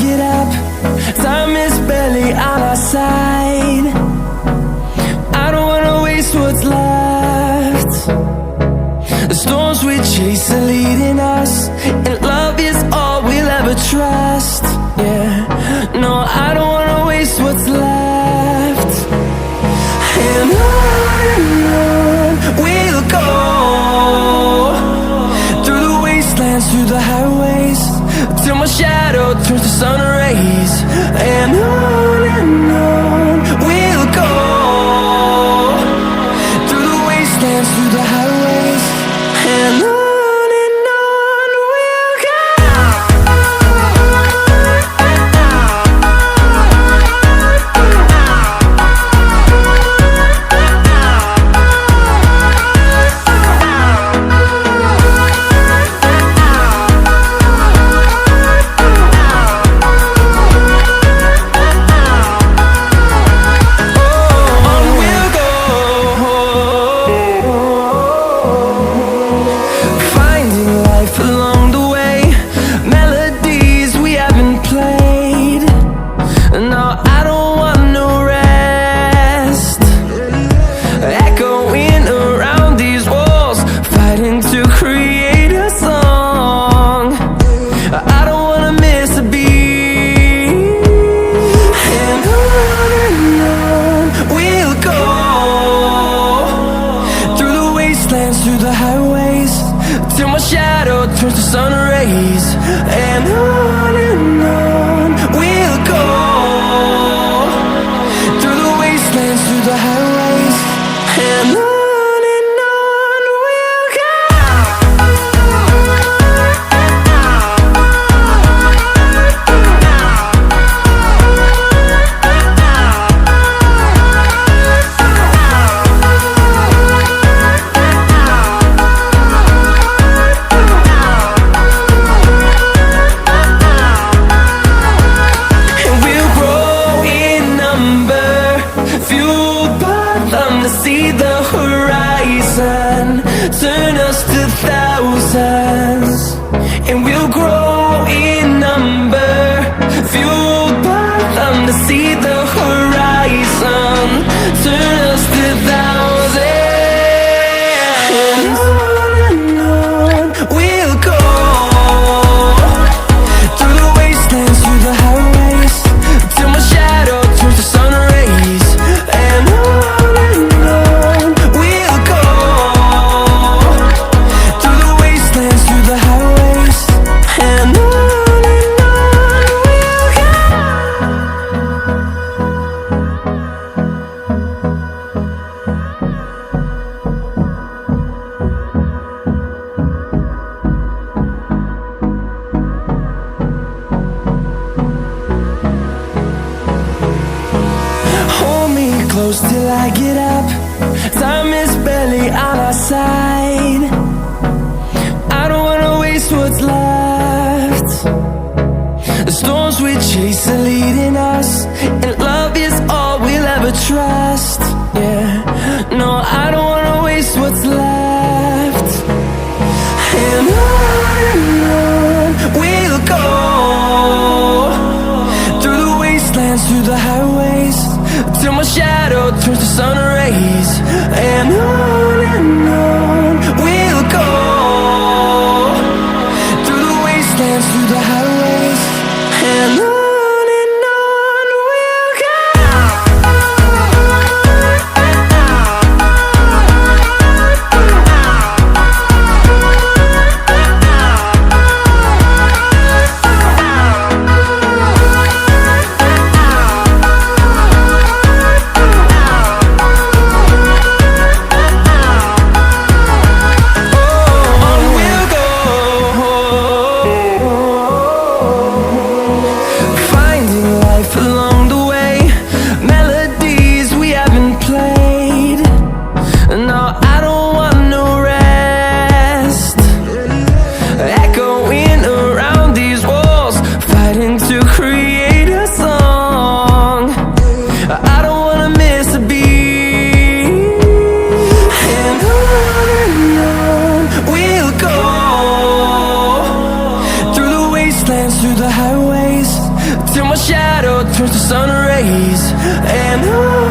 get up. Time is barely on our side. I don't wanna waste what's left. The storms we chase are leading us, and love is all we'll ever trust. Yeah, no, I don't wanna waste what's left. And on we'll go, through the wastelands, through the highways, till my shadow turns to sun rays. And on we'll go, through the wastelands, through the highways, and on we'll go. Through the highways, till my shadow turns to sun rays. And on we'll go, through the wastelands, through the highways, and on we'll go. See the horizon, turn us to thousands, and we'll grow in number, fueled by them. To see the horizon, turn us to thousands, and on we'll go, through the wastelands, through the highways, till my shadow turns to sun rays. And close till I get up. Time is barely on our side. I don't wanna waste what's left. The storms we chase are leading us, and love is all we'll ever trust. Yeah, no, I don't wanna waste what's left. And on we'll go, through the wastelands, through the highways, till my shadow turns to sun rays. And on we'll go, through the wastelands, through the highways, and on. turns to sun rays, and